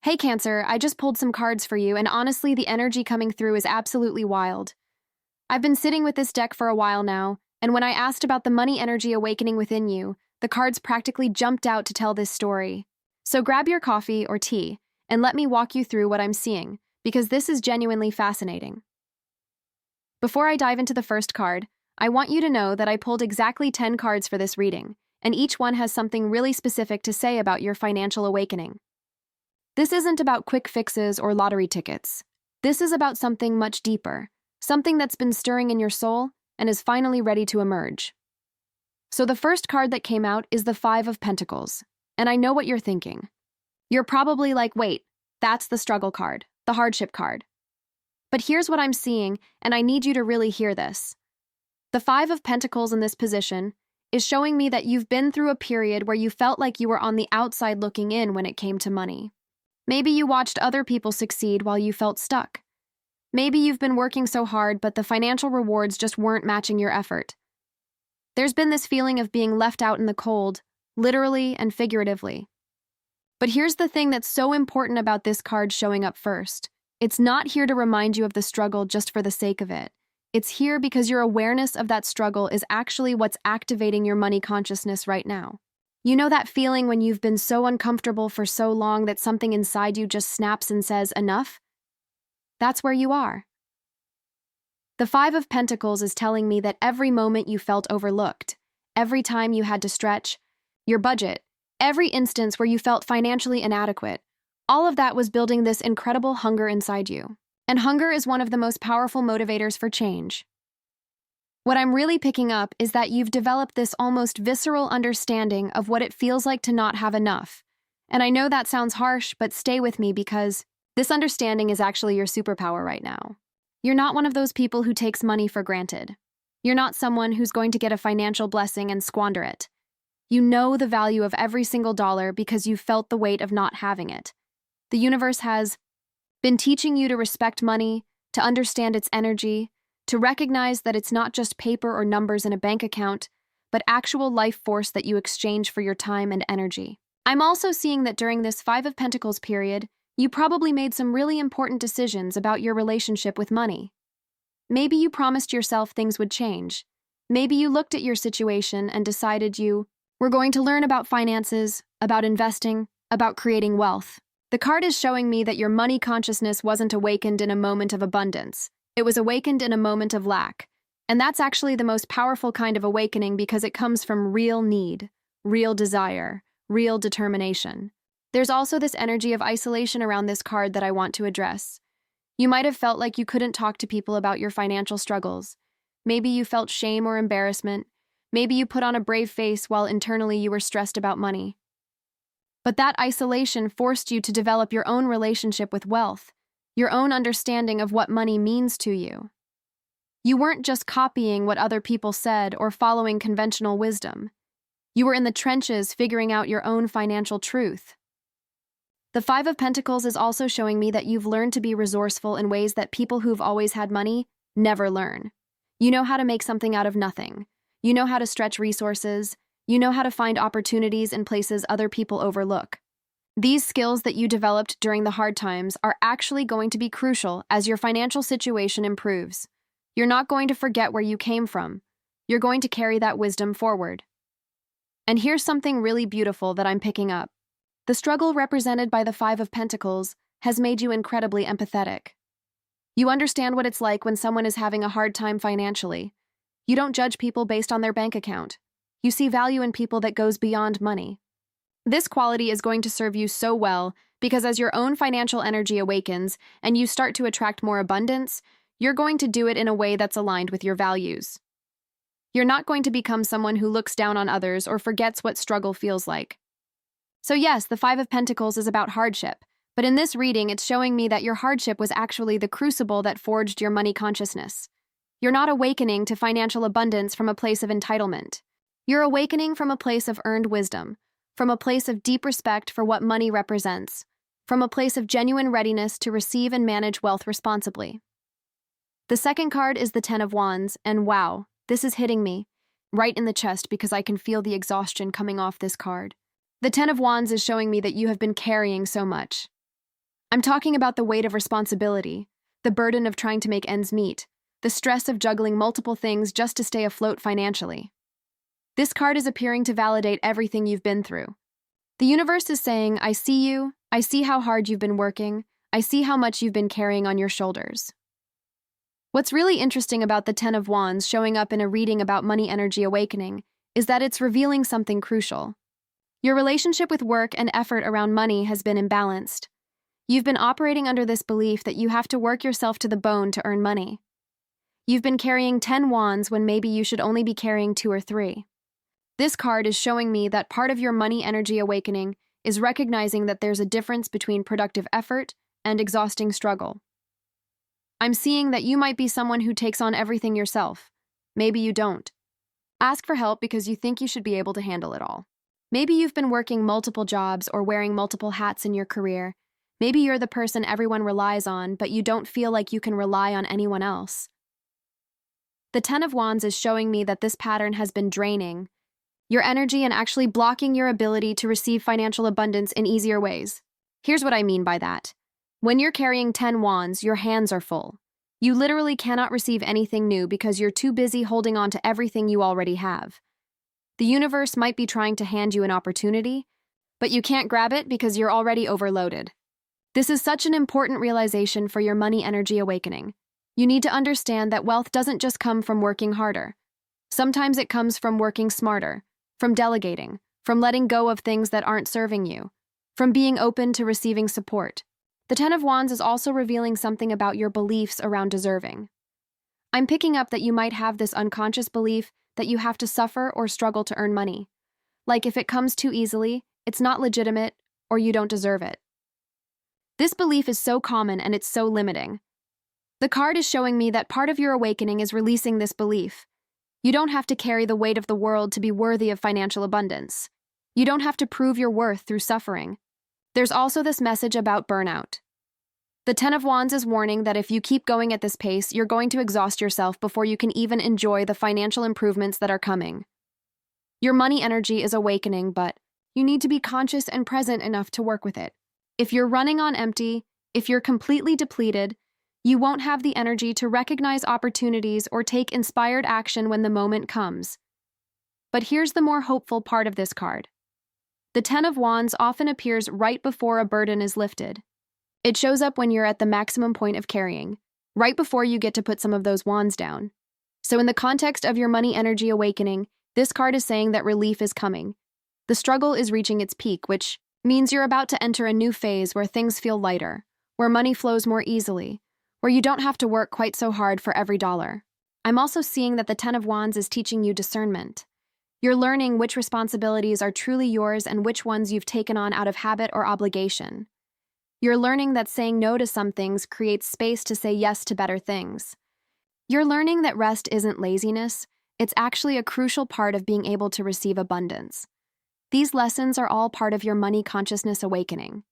Hey Cancer, I just pulled some cards for you, and honestly, the energy coming through is absolutely wild. I've been sitting with this deck for a while now, and when I asked about the money energy awakening within you, the cards practically jumped out to tell this story. So grab your coffee or tea, and let me walk you through what I'm seeing, because this is genuinely fascinating. Before I dive into the first card, I want you to know that I pulled exactly 10 cards for this reading, and each one has something really specific to say about your financial awakening. This isn't about quick fixes or lottery tickets. This is about something much deeper, something that's been stirring in your soul and is finally ready to emerge. So the first card that came out is the Five of Pentacles, and I know what you're thinking. You're probably like, wait, that's the struggle card, the hardship card. But here's what I'm seeing, and I need you to really hear this. The Five of Pentacles in this position is showing me that you've been through a period where you felt like you were on the outside looking in when it came to money. Maybe you watched other people succeed while you felt stuck. Maybe you've been working so hard, but the financial rewards just weren't matching your effort. There's been this feeling of being left out in the cold, literally and figuratively. But here's the thing that's so important about this card showing up first. It's not here to remind you of the struggle just for the sake of it. It's here because your awareness of that struggle is actually what's activating your money consciousness right now. You know that feeling when you've been so uncomfortable for so long that something inside you just snaps and says, enough? That's where you are. The Five of Pentacles is telling me that every moment you felt overlooked, every time you had to stretch your budget, every instance where you felt financially inadequate, all of that was building this incredible hunger inside you. And hunger is one of the most powerful motivators for change. What I'm really picking up is that you've developed this almost visceral understanding of what it feels like to not have enough. And I know that sounds harsh, but stay with me because this understanding is actually your superpower right now. You're not one of those people who takes money for granted. You're not someone who's going to get a financial blessing and squander it. You know the value of every single dollar because you felt the weight of not having it. The universe has been teaching you to respect money, to understand its energy, to recognize that it's not just paper or numbers in a bank account, but actual life force that you exchange for your time and energy. I'm also seeing that during this Five of Pentacles period, you probably made some really important decisions about your relationship with money. Maybe you promised yourself things would change. Maybe you looked at your situation and decided you were going to learn about finances, about investing, about creating wealth. The card is showing me that your money consciousness wasn't awakened in a moment of abundance. It was awakened in a moment of lack. And that's actually the most powerful kind of awakening because it comes from real need, real desire, real determination. There's also this energy of isolation around this card that I want to address. You might have felt like you couldn't talk to people about your financial struggles. Maybe you felt shame or embarrassment. Maybe you put on a brave face while internally you were stressed about money. But that isolation forced you to develop your own relationship with wealth, your own understanding of what money means to you. You weren't just copying what other people said or following conventional wisdom. You were in the trenches figuring out your own financial truth. The Five of Pentacles is also showing me that you've learned to be resourceful in ways that people who've always had money never learn. You know how to make something out of nothing. You know how to stretch resources. You know how to find opportunities in places other people overlook. These skills that you developed during the hard times are actually going to be crucial as your financial situation improves. You're not going to forget where you came from. You're going to carry that wisdom forward. And here's something really beautiful that I'm picking up. The struggle represented by the Five of Pentacles has made you incredibly empathetic. You understand what it's like when someone is having a hard time financially. You don't judge people based on their bank account. You see value in people that goes beyond money. This quality is going to serve you so well because as your own financial energy awakens and you start to attract more abundance, you're going to do it in a way that's aligned with your values. You're not going to become someone who looks down on others or forgets what struggle feels like. So yes, the Five of Pentacles is about hardship, but in this reading, it's showing me that your hardship was actually the crucible that forged your money consciousness. You're not awakening to financial abundance from a place of entitlement. You're awakening from a place of earned wisdom, from a place of deep respect for what money represents, from a place of genuine readiness to receive and manage wealth responsibly. The second card is the Ten of Wands, and wow, this is hitting me right in the chest because I can feel the exhaustion coming off this card. The Ten of Wands is showing me that you have been carrying so much. I'm talking about the weight of responsibility, the burden of trying to make ends meet, the stress of juggling multiple things just to stay afloat financially. This card is appearing to validate everything you've been through. The universe is saying, I see you, I see how hard you've been working, I see how much you've been carrying on your shoulders. What's really interesting about the Ten of Wands showing up in a reading about money energy awakening is that it's revealing something crucial. Your relationship with work and effort around money has been imbalanced. You've been operating under this belief that you have to work yourself to the bone to earn money. You've been carrying 10 wands when maybe you should only be carrying 2 or 3. This card is showing me that part of your money energy awakening is recognizing that there's a difference between productive effort and exhausting struggle. I'm seeing that you might be someone who takes on everything yourself. Maybe you don't. Ask for help because you think you should be able to handle it all. Maybe you've been working multiple jobs or wearing multiple hats in your career. Maybe you're the person everyone relies on, but you don't feel like you can rely on anyone else. The Ten of Wands is showing me that this pattern has been draining your energy and actually blocking your ability to receive financial abundance in easier ways. Here's what I mean by that. When you're carrying 10 wands, your hands are full. You literally cannot receive anything new because you're too busy holding on to everything you already have. The universe might be trying to hand you an opportunity, but you can't grab it because you're already overloaded. This is such an important realization for your money energy awakening. You need to understand that wealth doesn't just come from working harder. Sometimes it comes from working smarter, from delegating, from letting go of things that aren't serving you, from being open to receiving support. The Ten of Wands is also revealing something about your beliefs around deserving. I'm picking up that you might have this unconscious belief that you have to suffer or struggle to earn money. Like if it comes too easily, it's not legitimate, or you don't deserve it. This belief is so common and it's so limiting. The card is showing me that part of your awakening is releasing this belief. You don't have to carry the weight of the world to be worthy of financial abundance. You don't have to prove your worth through suffering. There's also this message about burnout. The Ten of Wands is warning that if you keep going at this pace, you're going to exhaust yourself before you can even enjoy the financial improvements that are coming. Your money energy is awakening, but you need to be conscious and present enough to work with it. If you're running on empty, if you're completely depleted, you won't have the energy to recognize opportunities or take inspired action when the moment comes. But here's the more hopeful part of this card. The Ten of Wands often appears right before a burden is lifted. It shows up when you're at the maximum point of carrying, right before you get to put some of those wands down. So in the context of your money energy awakening, this card is saying that relief is coming. The struggle is reaching its peak, which means you're about to enter a new phase where things feel lighter, where money flows more easily, where you don't have to work quite so hard for every dollar. I'm also seeing that the Ten of Wands is teaching you discernment. You're learning which responsibilities are truly yours and which ones you've taken on out of habit or obligation. You're learning that saying no to some things creates space to say yes to better things. You're learning that rest isn't laziness, it's actually a crucial part of being able to receive abundance. These lessons are all part of your money consciousness awakening.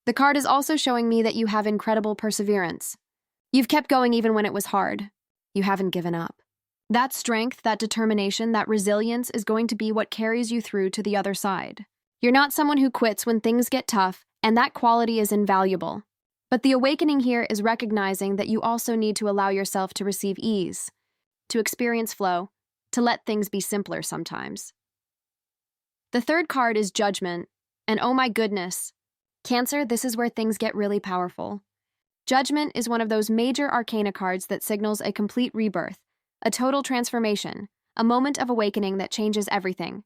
The card is also showing me that you have incredible perseverance. You've kept going even when it was hard. You haven't given up. That strength, that determination, that resilience is going to be what carries you through to the other side. You're not someone who quits when things get tough, and that quality is invaluable. But the awakening here is recognizing that you also need to allow yourself to receive ease, to experience flow, to let things be simpler sometimes. The third card is Judgment, and oh my goodness, Cancer, this is where things get really powerful. Judgment is one of those major arcana cards that signals a complete rebirth, a total transformation, a moment of awakening that changes everything.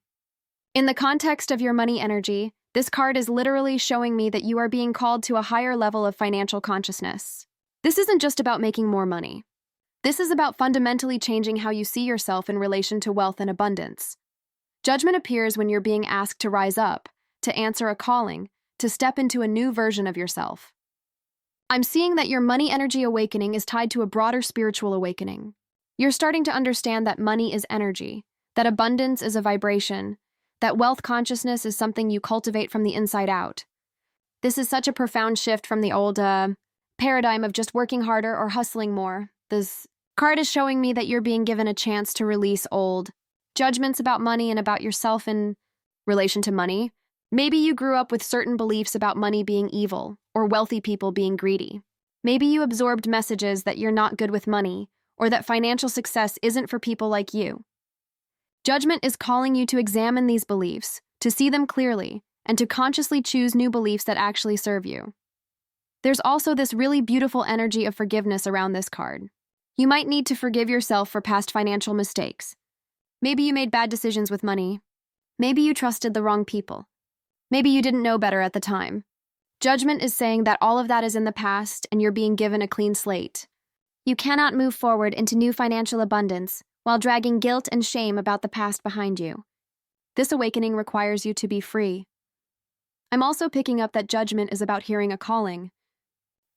In the context of your money energy, this card is literally showing me that you are being called to a higher level of financial consciousness. This isn't just about making more money. This is about fundamentally changing how you see yourself in relation to wealth and abundance. Judgment appears when you're being asked to rise up, to answer a calling, to step into a new version of yourself. I'm seeing that your money energy awakening is tied to a broader spiritual awakening. You're starting to understand that money is energy, that abundance is a vibration, that wealth consciousness is something you cultivate from the inside out. This is such a profound shift from the old paradigm of just working harder or hustling more. This card is showing me that you're being given a chance to release old judgments about money and about yourself in relation to money. Maybe you grew up with certain beliefs about money being evil or wealthy people being greedy. Maybe you absorbed messages that you're not good with money or that financial success isn't for people like you. Judgment is calling you to examine these beliefs, to see them clearly, and to consciously choose new beliefs that actually serve you. There's also this really beautiful energy of forgiveness around this card. You might need to forgive yourself for past financial mistakes. Maybe you made bad decisions with money. Maybe you trusted the wrong people. Maybe you didn't know better at the time. Judgment is saying that all of that is in the past and you're being given a clean slate. You cannot move forward into new financial abundance while dragging guilt and shame about the past behind you. This awakening requires you to be free. I'm also picking up that judgment is about hearing a calling.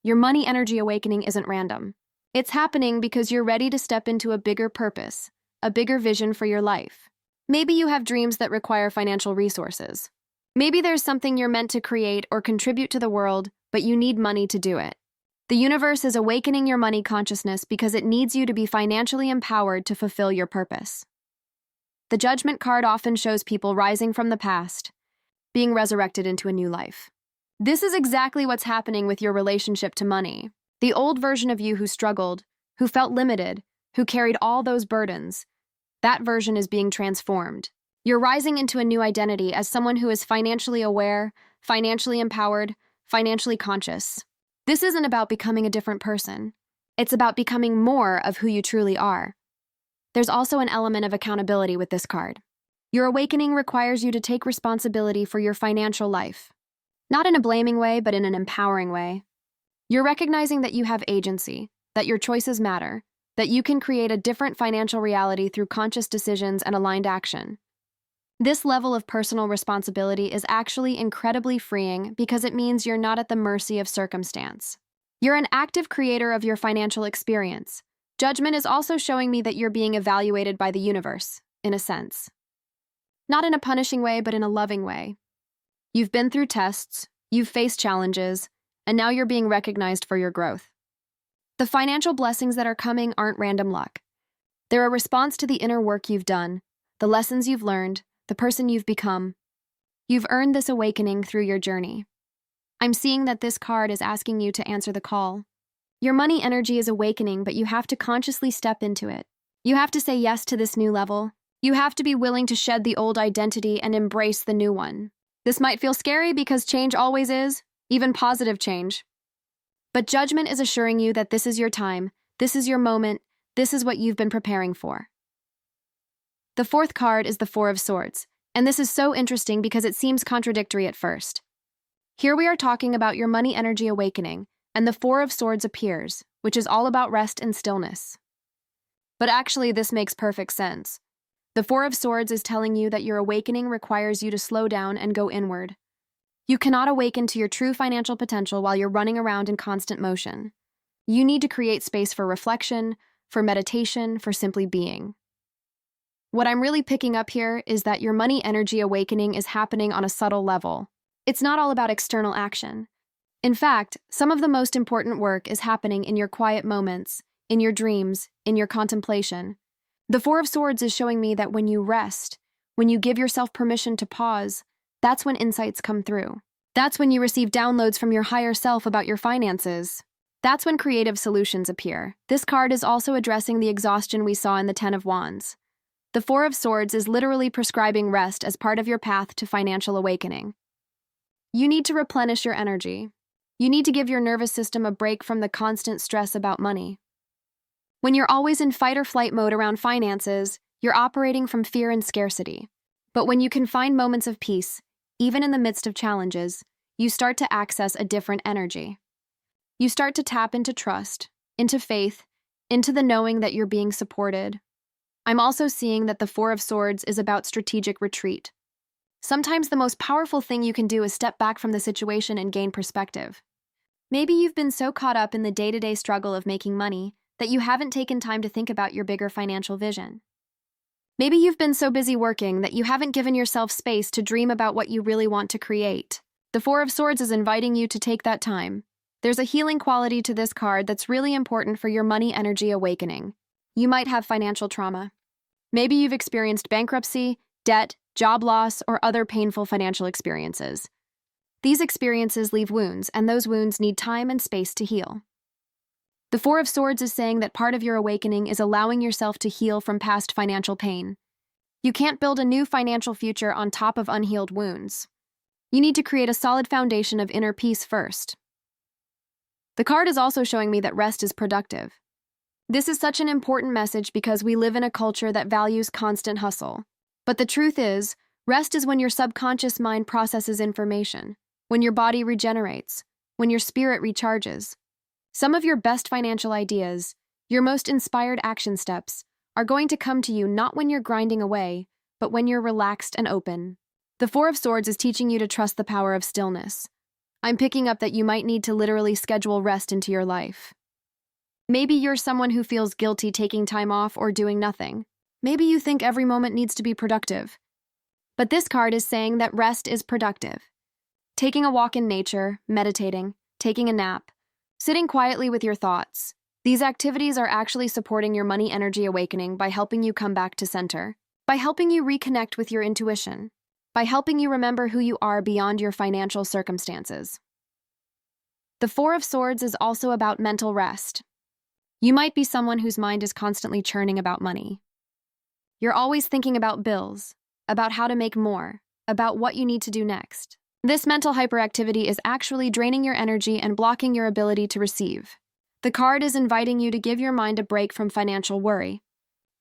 Your money energy awakening isn't random. It's happening because you're ready to step into a bigger purpose, a bigger vision for your life. Maybe you have dreams that require financial resources. Maybe there's something you're meant to create or contribute to the world, but you need money to do it. The universe is awakening your money consciousness because it needs you to be financially empowered to fulfill your purpose. The Judgment card often shows people rising from the past, being resurrected into a new life. This is exactly what's happening with your relationship to money. The old version of you who struggled, who felt limited, who carried all those burdens, that version is being transformed. You're rising into a new identity as someone who is financially aware, financially empowered, financially conscious. This isn't about becoming a different person. It's about becoming more of who you truly are. There's also an element of accountability with this card. Your awakening requires you to take responsibility for your financial life. Not in a blaming way, but in an empowering way. You're recognizing that you have agency, that your choices matter, that you can create a different financial reality through conscious decisions and aligned action. This level of personal responsibility is actually incredibly freeing because it means you're not at the mercy of circumstance. You're an active creator of your financial experience. Judgment is also showing me that you're being evaluated by the universe, in a sense. Not in a punishing way, but in a loving way. You've been through tests, you've faced challenges, and now you're being recognized for your growth. The financial blessings that are coming aren't random luck. They're a response to the inner work you've done, the lessons you've learned, the person you've become. You've earned this awakening through your journey. I'm seeing that this card is asking you to answer the call. Your money energy is awakening, but you have to consciously step into it. You have to say yes to this new level. You have to be willing to shed the old identity and embrace the new one. This might feel scary because change always is, even positive change. But Judgment is assuring you that this is your time, this is your moment, this is what you've been preparing for. The fourth card is the Four of Swords, and this is so interesting because it seems contradictory at first. Here we are talking about your money energy awakening, and the Four of Swords appears, which is all about rest and stillness. But actually, this makes perfect sense. The Four of Swords is telling you that your awakening requires you to slow down and go inward. You cannot awaken to your true financial potential while you're running around in constant motion. You need to create space for reflection, for meditation, for simply being. What I'm really picking up here is that your money energy awakening is happening on a subtle level. It's not all about external action. In fact, some of the most important work is happening in your quiet moments, in your dreams, in your contemplation. The Four of Swords is showing me that when you rest, when you give yourself permission to pause, that's when insights come through. That's when you receive downloads from your higher self about your finances. That's when creative solutions appear. This card is also addressing the exhaustion we saw in the Ten of Wands. The Four of Swords is literally prescribing rest as part of your path to financial awakening. You need to replenish your energy. You need to give your nervous system a break from the constant stress about money. When you're always in fight or flight mode around finances, you're operating from fear and scarcity. But when you can find moments of peace, even in the midst of challenges, you start to access a different energy. You start to tap into trust, into faith, into the knowing that you're being supported. I'm also seeing that the Four of Swords is about strategic retreat. Sometimes the most powerful thing you can do is step back from the situation and gain perspective. Maybe you've been so caught up in the day-to-day struggle of making money that you haven't taken time to think about your bigger financial vision. Maybe you've been so busy working that you haven't given yourself space to dream about what you really want to create. The Four of Swords is inviting you to take that time. There's a healing quality to this card that's really important for your money energy awakening. You might have financial trauma. Maybe you've experienced bankruptcy, debt, job loss, or other painful financial experiences. These experiences leave wounds, and those wounds need time and space to heal. The Four of Swords is saying that part of your awakening is allowing yourself to heal from past financial pain. You can't build a new financial future on top of unhealed wounds. You need to create a solid foundation of inner peace first. The card is also showing me that rest is productive. This is such an important message because we live in a culture that values constant hustle. But the truth is, rest is when your subconscious mind processes information, when your body regenerates, when your spirit recharges. Some of your best financial ideas, your most inspired action steps, are going to come to you not when you're grinding away, but when you're relaxed and open. The Four of Swords is teaching you to trust the power of stillness. I'm picking up that you might need to literally schedule rest into your life. Maybe you're someone who feels guilty taking time off or doing nothing. Maybe you think every moment needs to be productive. But this card is saying that rest is productive. Taking a walk in nature, meditating, taking a nap, sitting quietly with your thoughts. These activities are actually supporting your money energy awakening by helping you come back to center, by helping you reconnect with your intuition, by helping you remember who you are beyond your financial circumstances. The Four of Swords is also about mental rest. You might be someone whose mind is constantly churning about money. You're always thinking about bills, about how to make more, about what you need to do next. This mental hyperactivity is actually draining your energy and blocking your ability to receive. The card is inviting you to give your mind a break from financial worry.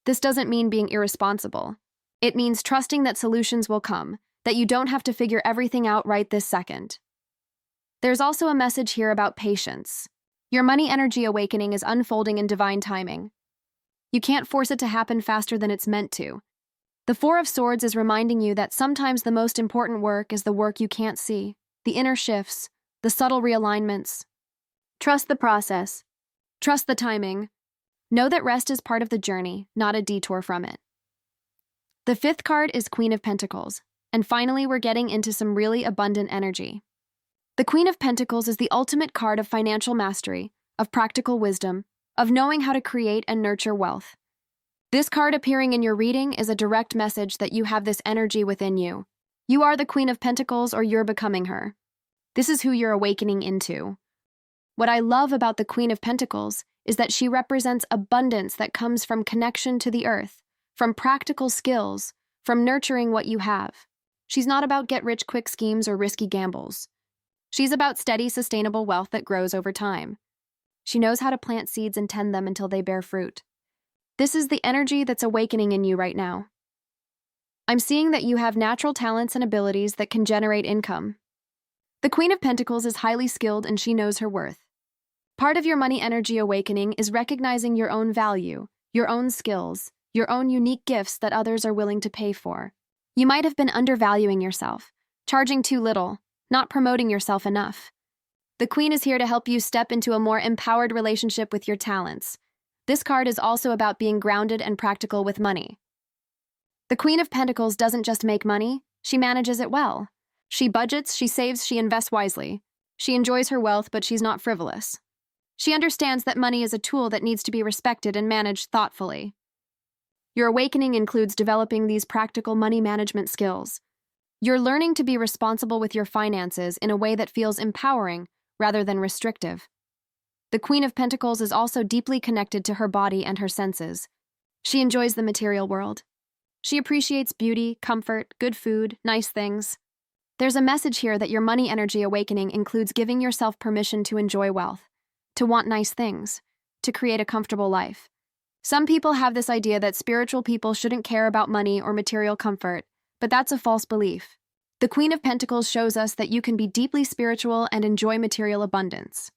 This doesn't mean being irresponsible. It means trusting that solutions will come, that you don't have to figure everything out right this second. There's also a message here about patience. Your money energy awakening is unfolding in divine timing. You can't force it to happen faster than it's meant to. The Four of Swords is reminding you that sometimes the most important work is the work you can't see, the inner shifts, the subtle realignments. Trust the process. Trust the timing. Know that rest is part of the journey, not a detour from it. The fifth card is Queen of Pentacles, and finally we're getting into some really abundant energy. The Queen of Pentacles is the ultimate card of financial mastery, of practical wisdom, of knowing how to create and nurture wealth. This card appearing in your reading is a direct message that you have this energy within you. You are the Queen of Pentacles or you're becoming her. This is who you're awakening into. What I love about the Queen of Pentacles is that she represents abundance that comes from connection to the earth, from practical skills, from nurturing what you have. She's not about get-rich-quick schemes or risky gambles. She's about steady, sustainable wealth that grows over time. She knows how to plant seeds and tend them until they bear fruit. This is the energy that's awakening in you right now. I'm seeing that you have natural talents and abilities that can generate income. The Queen of Pentacles is highly skilled and she knows her worth. Part of your money energy awakening is recognizing your own value, your own skills, your own unique gifts that others are willing to pay for. You might have been undervaluing yourself, charging too little, not promoting yourself enough. The Queen is here to help you step into a more empowered relationship with your talents. This card is also about being grounded and practical with money. The Queen of Pentacles doesn't just make money, she manages it well. She budgets, she saves, she invests wisely. She enjoys her wealth, but she's not frivolous. She understands that money is a tool that needs to be respected and managed thoughtfully. Your awakening includes developing these practical money management skills. You're learning to be responsible with your finances in a way that feels empowering rather than restrictive. The Queen of Pentacles is also deeply connected to her body and her senses. She enjoys the material world. She appreciates beauty, comfort, good food, nice things. There's a message here that your money energy awakening includes giving yourself permission to enjoy wealth, to want nice things, to create a comfortable life. Some people have this idea that spiritual people shouldn't care about money or material comfort, but that's a false belief. The Queen of Pentacles shows us that you can be deeply spiritual and enjoy material abundance.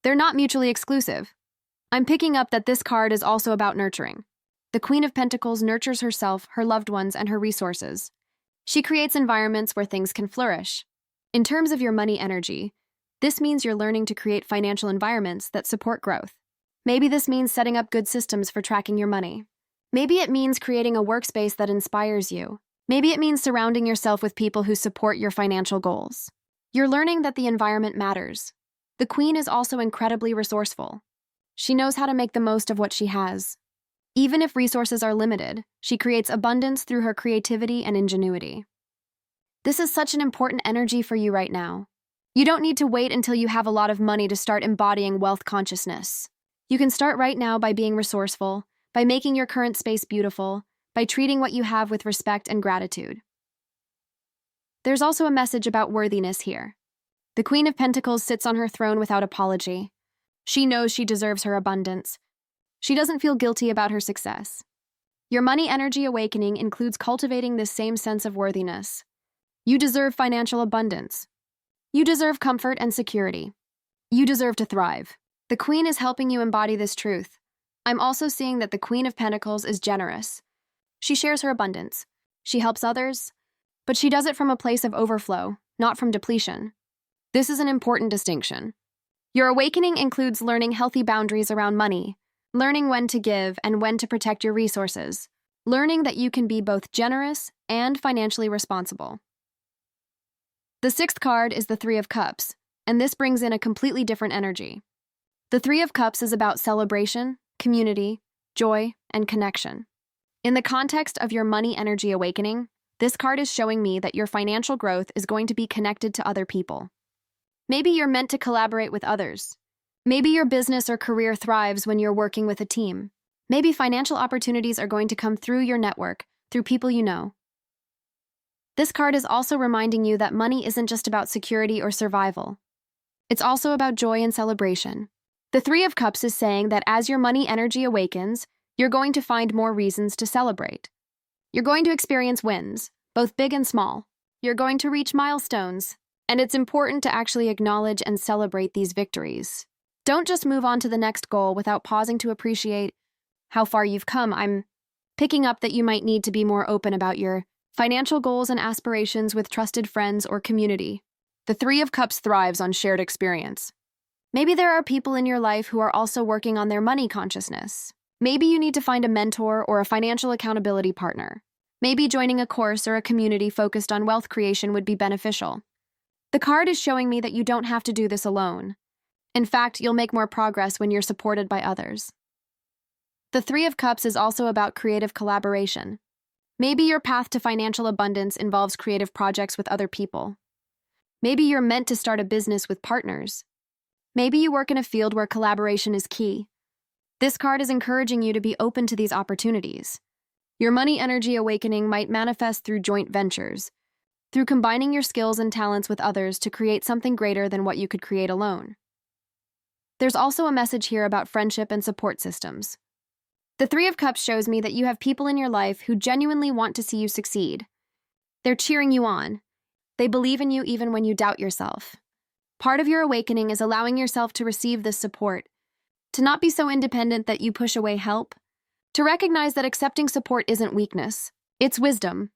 They're not mutually exclusive. I'm picking up that this card is also about nurturing. The Queen of Pentacles nurtures herself, her loved ones, and her resources. She creates environments where things can flourish. In terms of your money energy, this means you're learning to create financial environments that support growth. Maybe this means setting up good systems for tracking your money. Maybe it means creating a workspace that inspires you. Maybe it means surrounding yourself with people who support your financial goals. You're learning that the environment matters. The Queen is also incredibly resourceful. She knows how to make the most of what she has. Even if resources are limited, she creates abundance through her creativity and ingenuity. This is such an important energy for you right now. You don't need to wait until you have a lot of money to start embodying wealth consciousness. You can start right now by being resourceful, by making your current space beautiful, by treating what you have with respect and gratitude. There's also a message about worthiness here. The Queen of Pentacles sits on her throne without apology. She knows she deserves her abundance. She doesn't feel guilty about her success. Your money energy awakening includes cultivating this same sense of worthiness. You deserve financial abundance. You deserve comfort and security. You deserve to thrive. The Queen is helping you embody this truth. I'm also seeing that the Queen of Pentacles is generous. She shares her abundance. She helps others, but she does it from a place of overflow, not from depletion. This is an important distinction. Your awakening includes learning healthy boundaries around money, learning when to give and when to protect your resources, learning that you can be both generous and financially responsible. The sixth card is the Three of Cups, and this brings in a completely different energy. The Three of Cups is about celebration, community, joy, and connection. In the context of your money energy awakening, this card is showing me that your financial growth is going to be connected to other people. Maybe you're meant to collaborate with others. Maybe your business or career thrives when you're working with a team. Maybe financial opportunities are going to come through your network, through people you know. This card is also reminding you that money isn't just about security or survival. It's also about joy and celebration. The Three of Cups is saying that as your money energy awakens, you're going to find more reasons to celebrate. You're going to experience wins, both big and small. You're going to reach milestones, and it's important to actually acknowledge and celebrate these victories. Don't just move on to the next goal without pausing to appreciate how far you've come. I'm picking up that you might need to be more open about your financial goals and aspirations with trusted friends or community. The Three of Cups thrives on shared experience. Maybe there are people in your life who are also working on their money consciousness. Maybe you need to find a mentor or a financial accountability partner. Maybe joining a course or a community focused on wealth creation would be beneficial. The card is showing me that you don't have to do this alone. In fact, you'll make more progress when you're supported by others. The Three of Cups is also about creative collaboration. Maybe your path to financial abundance involves creative projects with other people. Maybe you're meant to start a business with partners. Maybe you work in a field where collaboration is key. This card is encouraging you to be open to these opportunities. Your money energy awakening might manifest through joint ventures, through combining your skills and talents with others to create something greater than what you could create alone. There's also a message here about friendship and support systems. The Three of Cups shows me that you have people in your life who genuinely want to see you succeed. They're cheering you on. They believe in you even when you doubt yourself. Part of your awakening is allowing yourself to receive this support, to not be so independent that you push away help, to recognize that accepting support isn't weakness, it's wisdom.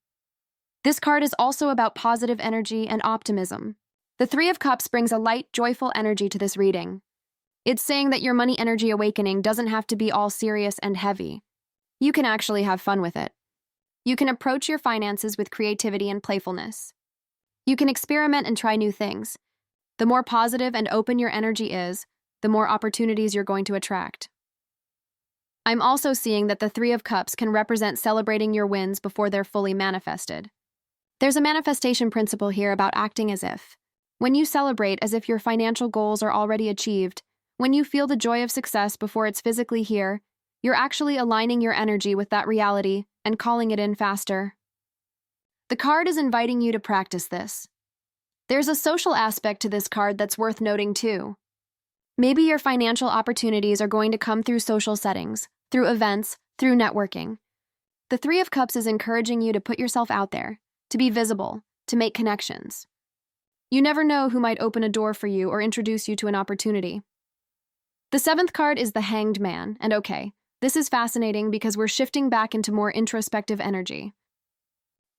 This card is also about positive energy and optimism. The Three of Cups brings a light, joyful energy to this reading. It's saying that your money energy awakening doesn't have to be all serious and heavy. You can actually have fun with it. You can approach your finances with creativity and playfulness. You can experiment and try new things. The more positive and open your energy is, the more opportunities you're going to attract. I'm also seeing that the Three of Cups can represent celebrating your wins before they're fully manifested. There's a manifestation principle here about acting as if. When you celebrate as if your financial goals are already achieved, when you feel the joy of success before it's physically here, you're actually aligning your energy with that reality and calling it in faster. The card is inviting you to practice this. There's a social aspect to this card that's worth noting too. Maybe your financial opportunities are going to come through social settings, through events, through networking. The Three of Cups is encouraging you to put yourself out there, to be visible, to make connections. You never know who might open a door for you or introduce you to an opportunity. The seventh card is the Hanged Man, and okay, this is fascinating because we're shifting back into more introspective energy.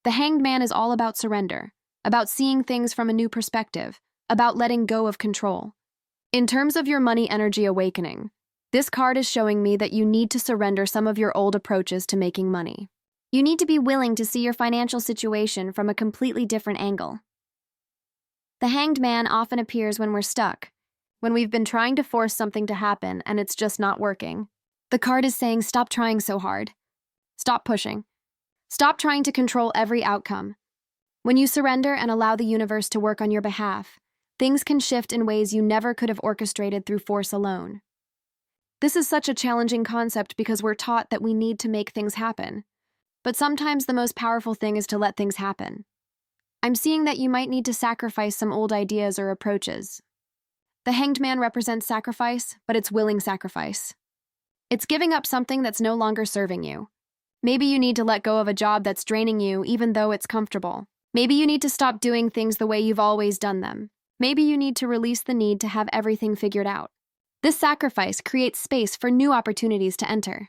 The Hanged Man is all about surrender, about seeing things from a new perspective, about letting go of control. In terms of your money energy awakening, this card is showing me that you need to surrender some of your old approaches to making money. You need to be willing to see your financial situation from a completely different angle. The Hanged Man often appears when we're stuck, when we've been trying to force something to happen and it's just not working. The card is saying stop trying so hard. Stop pushing. Stop trying to control every outcome. When you surrender and allow the universe to work on your behalf, things can shift in ways you never could have orchestrated through force alone. This is such a challenging concept because we're taught that we need to make things happen. But sometimes the most powerful thing is to let things happen. I'm seeing that you might need to sacrifice some old ideas or approaches. The Hanged Man represents sacrifice, but it's willing sacrifice. It's giving up something that's no longer serving you. Maybe you need to let go of a job that's draining you even though it's comfortable. Maybe you need to stop doing things the way you've always done them. Maybe you need to release the need to have everything figured out. This sacrifice creates space for new opportunities to enter.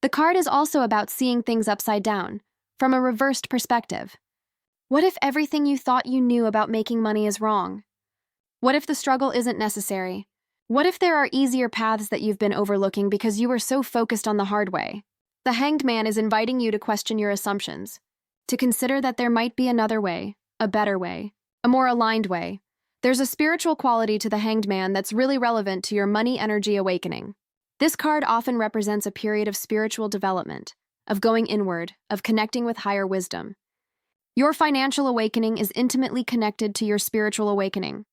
The card is also about seeing things upside down, from a reversed perspective. What if everything you thought you knew about making money is wrong? What if the struggle isn't necessary? What if there are easier paths that you've been overlooking because you were so focused on the hard way? The Hanged Man is inviting you to question your assumptions, to consider that there might be another way, a better way, a more aligned way. There's a spiritual quality to the Hanged Man that's really relevant to your money energy awakening. This card often represents a period of spiritual development, of going inward, of connecting with higher wisdom. Your financial awakening is intimately connected to your spiritual awakening.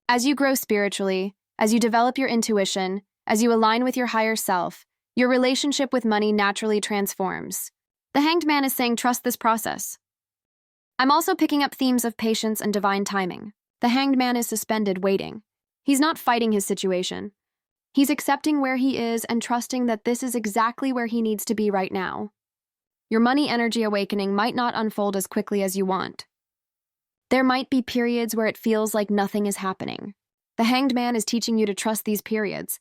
As you grow spiritually, as you develop your intuition, as you align with your higher self, your relationship with money naturally transforms. The Hanged Man is saying trust this process. I'm also picking up themes of patience and divine timing. The Hanged Man is suspended, waiting. He's not fighting his situation. He's accepting where he is and trusting that this is exactly where he needs to be right now. Your money energy awakening might not unfold as quickly as you want. There might be periods where it feels like nothing is happening. The Hanged Man is teaching you to trust these periods,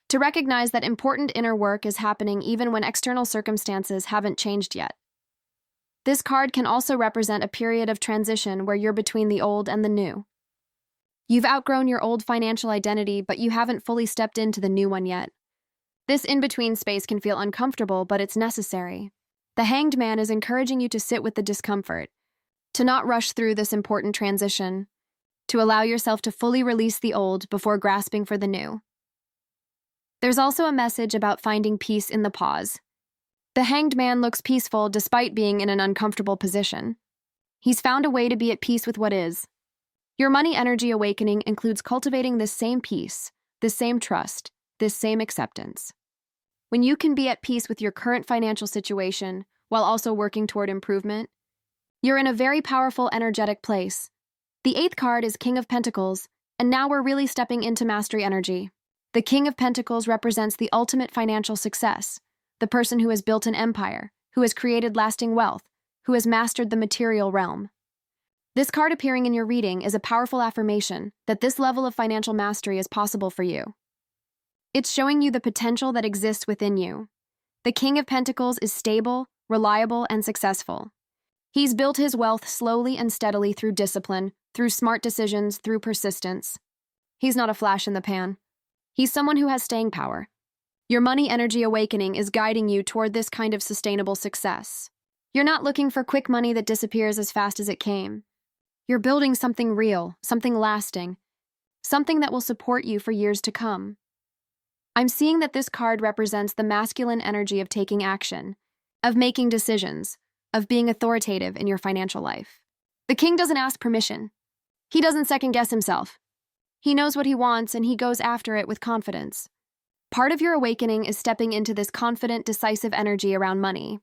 to recognize that important inner work is happening even when external circumstances haven't changed yet. This card can also represent a period of transition where you're between the old and the new. You've outgrown your old financial identity, but you haven't fully stepped into the new one yet. This in-between space can feel uncomfortable, but it's necessary. The Hanged Man is encouraging you to sit with the discomfort, to not rush through this important transition, to allow yourself to fully release the old before grasping for the new. There's also a message about finding peace in the pause. The Hanged Man looks peaceful despite being in an uncomfortable position. He's found a way to be at peace with what is. Your money energy awakening includes cultivating this same peace, this same trust, this same acceptance. When you can be at peace with your current financial situation while also working toward improvement, you're in a very powerful energetic place. The 8th card is King of Pentacles, and now we're really stepping into mastery energy. The King of Pentacles represents the ultimate financial success, the person who has built an empire, who has created lasting wealth, who has mastered the material realm. This card appearing in your reading is a powerful affirmation that this level of financial mastery is possible for you. It's showing you the potential that exists within you. The King of Pentacles is stable, reliable, and successful. He's built his wealth slowly and steadily through discipline, through smart decisions, through persistence. He's not a flash in the pan. He's someone who has staying power. Your money energy awakening is guiding you toward this kind of sustainable success. You're not looking for quick money that disappears as fast as it came. You're building something real, something lasting, something that will support you for years to come. I'm seeing that this card represents the masculine energy of taking action, of making decisions, of being authoritative in your financial life. The king doesn't ask permission. He doesn't second-guess himself. He knows what he wants and he goes after it with confidence. Part of your awakening is stepping into this confident, decisive energy around money.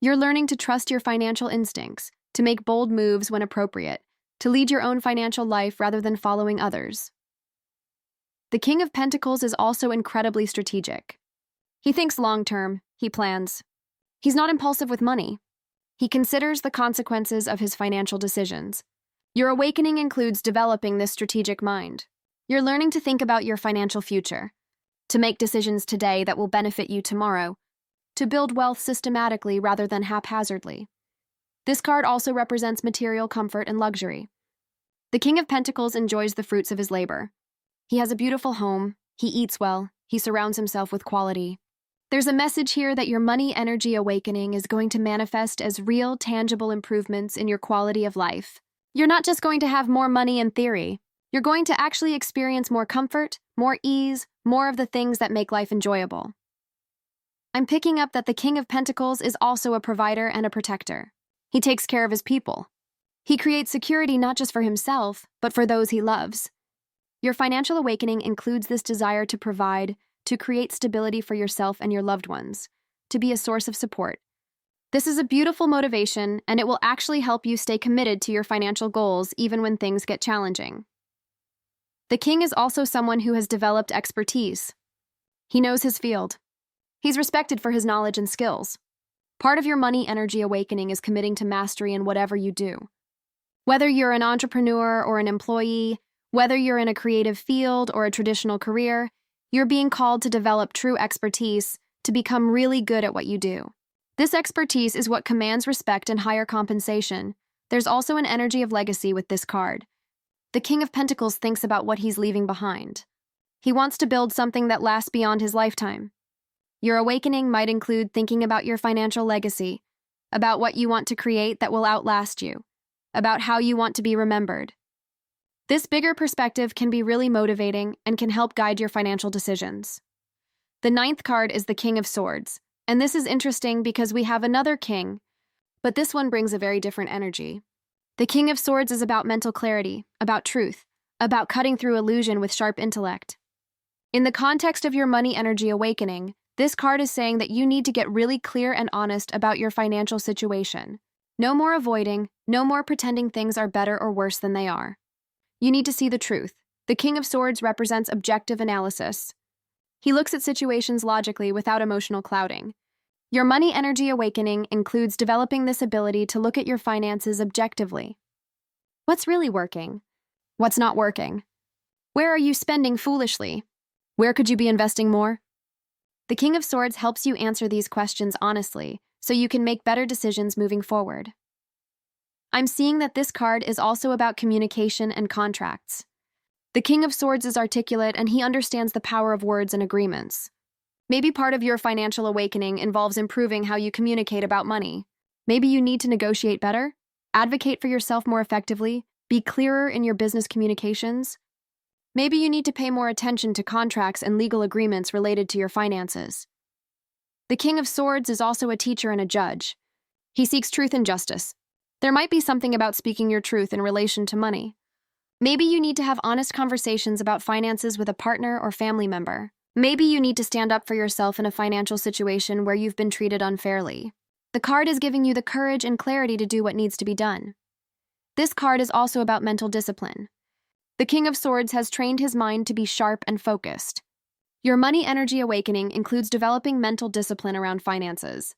You're learning to trust your financial instincts, to make bold moves when appropriate, to lead your own financial life rather than following others. The King of Pentacles is also incredibly strategic. He thinks long-term, he plans. He's not impulsive with money. He considers the consequences of his financial decisions. Your awakening includes developing this strategic mind. You're learning to think about your financial future, to make decisions today that will benefit you tomorrow, to build wealth systematically rather than haphazardly. This card also represents material comfort and luxury. The King of Pentacles enjoys the fruits of his labor. He has a beautiful home, he eats well, he surrounds himself with quality. There's a message here that your money energy awakening is going to manifest as real, tangible improvements in your quality of life. You're not just going to have more money in theory. You're going to actually experience more comfort, more ease, more of the things that make life enjoyable. I'm picking up that the King of Pentacles is also a provider and a protector. He takes care of his people. He creates security not just for himself, but for those he loves. Your financial awakening includes this desire to provide, to create stability for yourself and your loved ones, to be a source of support. This is a beautiful motivation, and it will actually help you stay committed to your financial goals even when things get challenging. The king is also someone who has developed expertise. He knows his field. He's respected for his knowledge and skills. Part of your money energy awakening is committing to mastery in whatever you do. Whether you're an entrepreneur or an employee, whether you're in a creative field or a traditional career, you're being called to develop true expertise, to become really good at what you do. This expertise is what commands respect and higher compensation. There's also an energy of legacy with this card. The King of Pentacles thinks about what he's leaving behind. He wants to build something that lasts beyond his lifetime. Your awakening might include thinking about your financial legacy, about what you want to create that will outlast you, about how you want to be remembered. This bigger perspective can be really motivating and can help guide your financial decisions. The 9th card is the King of Swords, and this is interesting because we have another king, but this one brings a very different energy. The King of Swords is about mental clarity, about truth, about cutting through illusion with sharp intellect. In the context of your money energy awakening, this card is saying that you need to get really clear and honest about your financial situation. No more avoiding, no more pretending things are better or worse than they are. You need to see the truth. The King of Swords represents objective analysis. He looks at situations logically without emotional clouding. Your money energy awakening includes developing this ability to look at your finances objectively. What's really working? What's not working? Where are you spending foolishly? Where could you be investing more? The King of Swords helps you answer these questions honestly, so you can make better decisions moving forward. I'm seeing that this card is also about communication and contracts. The King of Swords is articulate and he understands the power of words and agreements. Maybe part of your financial awakening involves improving how you communicate about money. Maybe you need to negotiate better, advocate for yourself more effectively, be clearer in your business communications. Maybe you need to pay more attention to contracts and legal agreements related to your finances. The King of Swords is also a teacher and a judge. He seeks truth and justice. There might be something about speaking your truth in relation to money. Maybe you need to have honest conversations about finances with a partner or family member. Maybe you need to stand up for yourself in a financial situation where you've been treated unfairly. The card is giving you the courage and clarity to do what needs to be done. This card is also about mental discipline. The King of Swords has trained his mind to be sharp and focused. Your money energy awakening includes developing mental discipline around finances.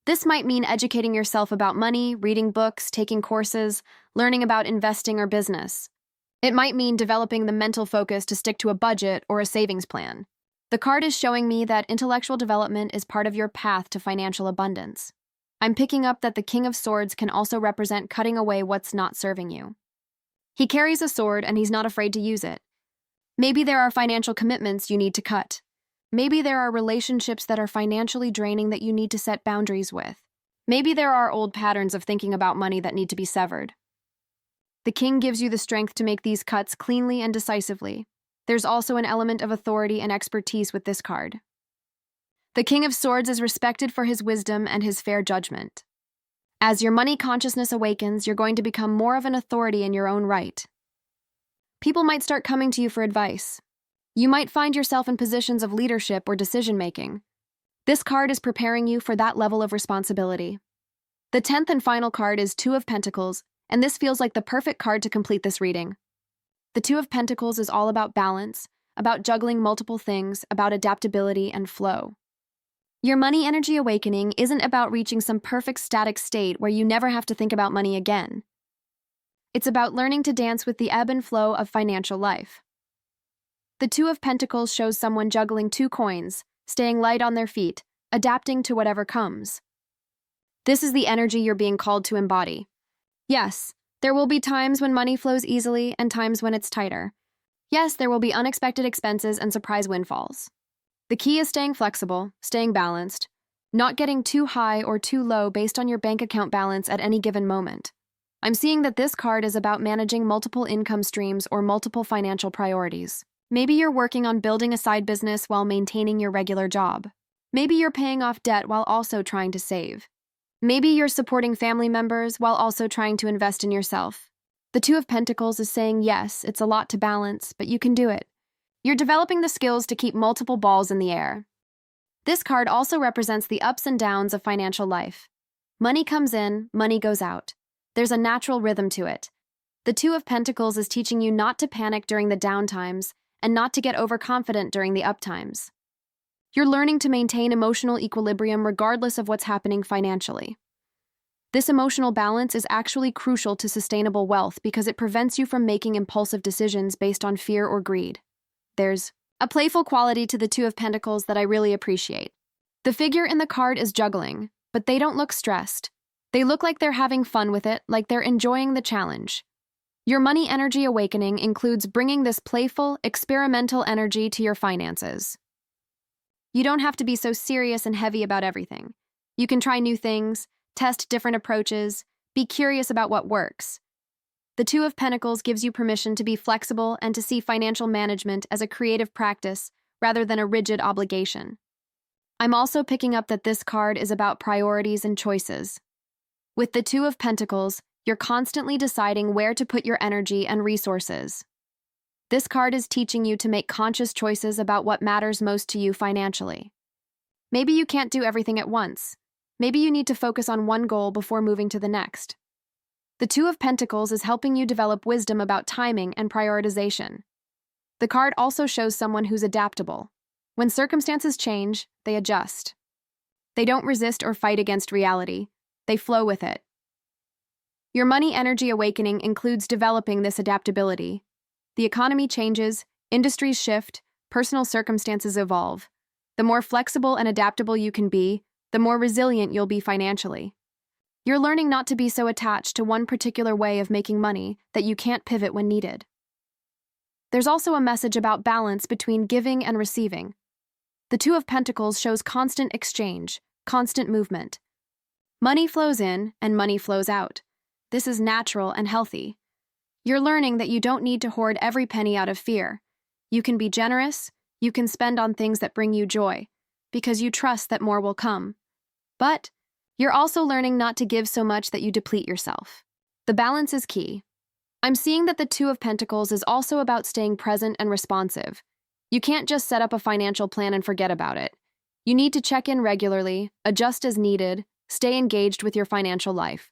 This might mean educating yourself about money, reading books, taking courses, learning about investing or business. It might mean developing the mental focus to stick to a budget or a savings plan. The card is showing me that intellectual development is part of your path to financial abundance. I'm picking up that the King of Swords can also represent cutting away what's not serving you. He carries a sword and he's not afraid to use it. Maybe there are financial commitments you need to cut. Maybe there are relationships that are financially draining that you need to set boundaries with. Maybe there are old patterns of thinking about money that need to be severed. The king gives you the strength to make these cuts cleanly and decisively. There's also an element of authority and expertise with this card. The King of Swords is respected for his wisdom and his fair judgment. As your money consciousness awakens, you're going to become more of an authority in your own right. People might start coming to you for advice. You might find yourself in positions of leadership or decision-making. This card is preparing you for that level of responsibility. The 10th and final card is Two of Pentacles, and this feels like the perfect card to complete this reading. The Two of Pentacles is all about balance, about juggling multiple things, about adaptability and flow. Your money energy awakening isn't about reaching some perfect static state where you never have to think about money again. It's about learning to dance with the ebb and flow of financial life. The Two of Pentacles shows someone juggling two coins, staying light on their feet, adapting to whatever comes. This is the energy you're being called to embody. Yes, there will be times when money flows easily and times when it's tighter. Yes, there will be unexpected expenses and surprise windfalls. The key is staying flexible, staying balanced, not getting too high or too low based on your bank account balance at any given moment. I'm seeing that this card is about managing multiple income streams or multiple financial priorities. Maybe you're working on building a side business while maintaining your regular job. Maybe you're paying off debt while also trying to save. Maybe you're supporting family members while also trying to invest in yourself. The Two of Pentacles is saying, yes, it's a lot to balance, but you can do it. You're developing the skills to keep multiple balls in the air. This card also represents the ups and downs of financial life. Money comes in, money goes out. There's a natural rhythm to it. The Two of Pentacles is teaching you not to panic during the down times and not to get overconfident during the up times. You're learning to maintain emotional equilibrium regardless of what's happening financially. This emotional balance is actually crucial to sustainable wealth because it prevents you from making impulsive decisions based on fear or greed. There's a playful quality to the Two of Pentacles that I really appreciate. The figure in the card is juggling, but they don't look stressed. They look like they're having fun with it, like they're enjoying the challenge. Your money energy awakening includes bringing this playful, experimental energy to your finances. You don't have to be so serious and heavy about everything. You can try new things, test different approaches, be curious about what works. The Two of Pentacles gives you permission to be flexible and to see financial management as a creative practice rather than a rigid obligation. I'm also picking up that this card is about priorities and choices. With the Two of Pentacles, you're constantly deciding where to put your energy and resources. This card is teaching you to make conscious choices about what matters most to you financially. Maybe you can't do everything at once. Maybe you need to focus on one goal before moving to the next. The Two of Pentacles is helping you develop wisdom about timing and prioritization. The card also shows someone who's adaptable. When circumstances change, they adjust. They don't resist or fight against reality. They flow with it. Your money energy awakening includes developing this adaptability. The economy changes, industries shift, personal circumstances evolve. The more flexible and adaptable you can be, the more resilient you'll be financially. You're learning not to be so attached to one particular way of making money that you can't pivot when needed. There's also a message about balance between giving and receiving. The Two of Pentacles shows constant exchange, constant movement. Money flows in and money flows out. This is natural and healthy. You're learning that you don't need to hoard every penny out of fear. You can be generous, you can spend on things that bring you joy, because you trust that more will come. But you're also learning not to give so much that you deplete yourself. The balance is key. I'm seeing that the Two of Pentacles is also about staying present and responsive. You can't just set up a financial plan and forget about it. You need to check in regularly, adjust as needed, stay engaged with your financial life.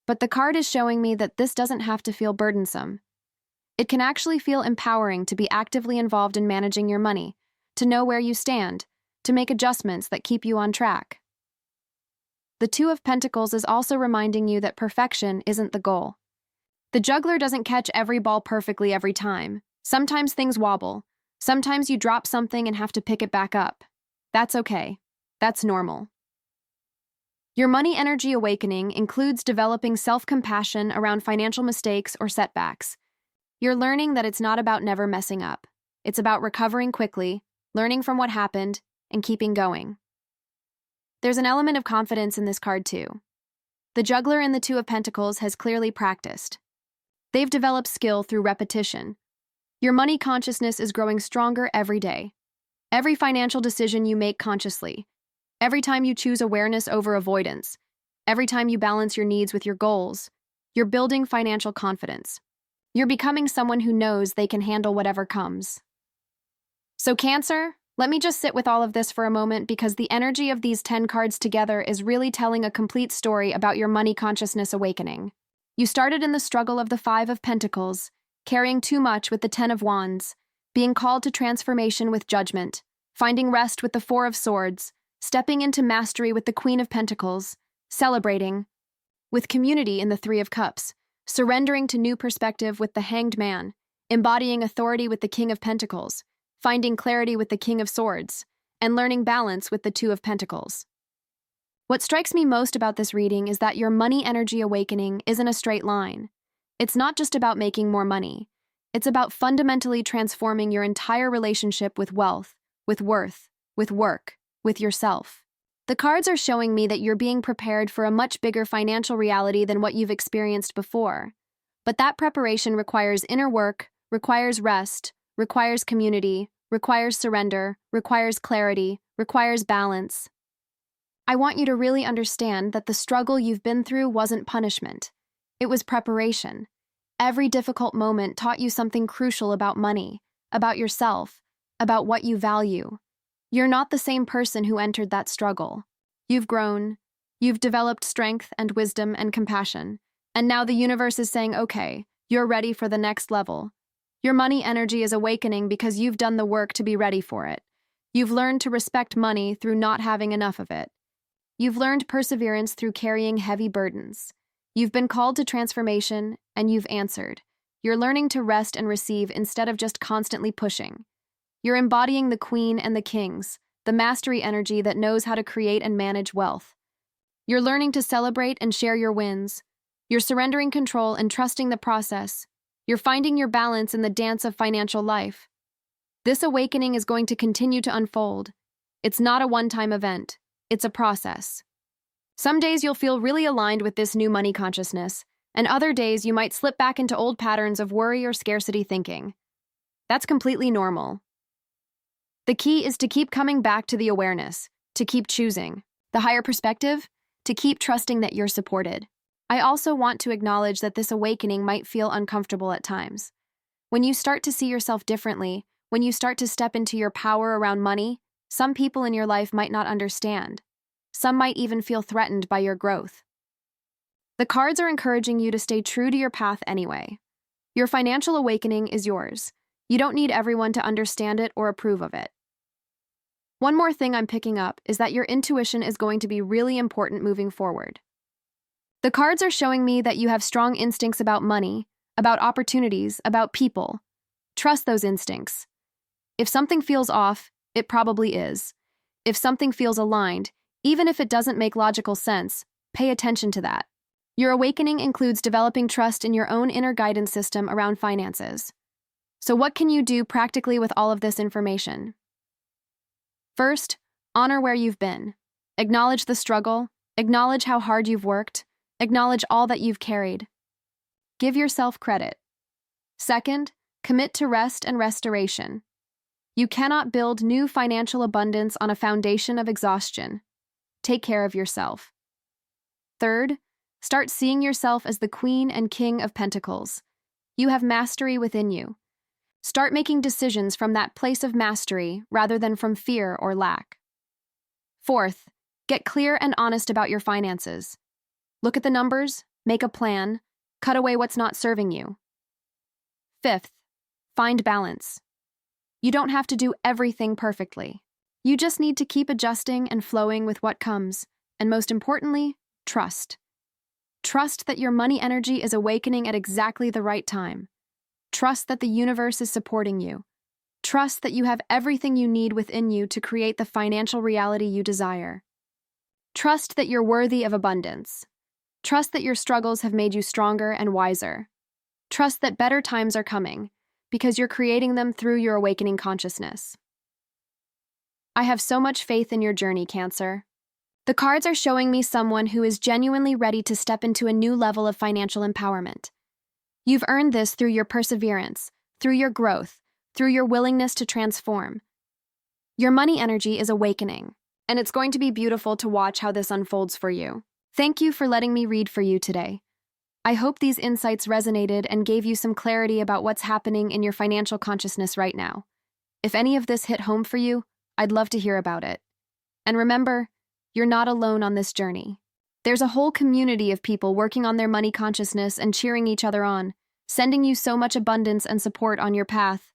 But the card is showing me that this doesn't have to feel burdensome. It can actually feel empowering to be actively involved in managing your money, to know where you stand, to make adjustments that keep you on track. The Two of Pentacles is also reminding you that perfection isn't the goal. The juggler doesn't catch every ball perfectly every time. Sometimes things wobble. Sometimes you drop something and have to pick it back up. That's okay. That's normal. Your money energy awakening includes developing self-compassion around financial mistakes or setbacks. You're learning that it's not about never messing up. It's about recovering quickly, learning from what happened, and keeping going. There's an element of confidence in this card too. The juggler in the Two of Pentacles has clearly practiced. They've developed skill through repetition. Your money consciousness is growing stronger every day. Every financial decision you make consciously, every time you choose awareness over avoidance, every time you balance your needs with your goals, you're building financial confidence. You're becoming someone who knows they can handle whatever comes. So Cancer, let me just sit with all of this for a moment because the energy of these 10 cards together is really telling a complete story about your money consciousness awakening. You started in the struggle of the Five of Pentacles, carrying too much with the 10 of Wands, being called to transformation with judgment, finding rest with the Four of Swords, stepping into mastery with the Queen of Pentacles, celebrating with community in the Three of Cups, surrendering to new perspective with the Hanged Man, embodying authority with the King of Pentacles, finding clarity with the King of Swords, and learning balance with the Two of Pentacles. What strikes me most about this reading is that your money energy awakening isn't a straight line. It's not just about making more money. It's about fundamentally transforming your entire relationship with wealth, with worth, with work, with yourself. The cards are showing me that you're being prepared for a much bigger financial reality than what you've experienced before. But that preparation requires inner work, requires rest, requires community, requires surrender, requires clarity, requires balance. I want you to really understand that the struggle you've been through wasn't punishment. It was preparation. Every difficult moment taught you something crucial about money, about yourself, about what you value. You're not the same person who entered that struggle. You've grown. You've developed strength and wisdom and compassion. And now the universe is saying, okay, you're ready for the next level. Your money energy is awakening because you've done the work to be ready for it. You've learned to respect money through not having enough of it. You've learned perseverance through carrying heavy burdens. You've been called to transformation, and you've answered. You're learning to rest and receive instead of just constantly pushing. You're embodying the queen and the kings, the mastery energy that knows how to create and manage wealth. You're learning to celebrate and share your wins. You're surrendering control and trusting the process. You're finding your balance in the dance of financial life. This awakening is going to continue to unfold. It's not a one-time event. It's a process. Some days you'll feel really aligned with this new money consciousness, and other days you might slip back into old patterns of worry or scarcity thinking. That's completely normal. The key is to keep coming back to the awareness, to keep choosing the higher perspective, to keep trusting that you're supported. I also want to acknowledge that this awakening might feel uncomfortable at times. When you start to see yourself differently, when you start to step into your power around money, some people in your life might not understand. Some might even feel threatened by your growth. The cards are encouraging you to stay true to your path anyway. Your financial awakening is yours. You don't need everyone to understand it or approve of it. One more thing I'm picking up is that your intuition is going to be really important moving forward. The cards are showing me that you have strong instincts about money, about opportunities, about people. Trust those instincts. If something feels off, it probably is. If something feels aligned, even if it doesn't make logical sense, pay attention to that. Your awakening includes developing trust in your own inner guidance system around finances. So what can you do practically with all of this information? First, honor where you've been. Acknowledge the struggle. Acknowledge how hard you've worked. Acknowledge all that you've carried. Give yourself credit. Second, commit to rest and restoration. You cannot build new financial abundance on a foundation of exhaustion. Take care of yourself. Third, start seeing yourself as the Queen and King of Pentacles. You have mastery within you. Start making decisions from that place of mastery rather than from fear or lack. Fourth, get clear and honest about your finances. Look at the numbers, make a plan, cut away what's not serving you. Fifth, find balance. You don't have to do everything perfectly. You just need to keep adjusting and flowing with what comes, and most importantly, trust. Trust that your money energy is awakening at exactly the right time. Trust that the universe is supporting you. Trust that you have everything you need within you to create the financial reality you desire. Trust that you're worthy of abundance. Trust that your struggles have made you stronger and wiser. Trust that better times are coming, because you're creating them through your awakening consciousness. I have so much faith in your journey, Cancer. The cards are showing me someone who is genuinely ready to step into a new level of financial empowerment. You've earned this through your perseverance, through your growth, through your willingness to transform. Your money energy is awakening, and it's going to be beautiful to watch how this unfolds for you. Thank you for letting me read for you today. I hope these insights resonated and gave you some clarity about what's happening in your financial consciousness right now. If any of this hit home for you, I'd love to hear about it. And remember, you're not alone on this journey. There's a whole community of people working on their money consciousness and cheering each other on, sending you so much abundance and support on your path.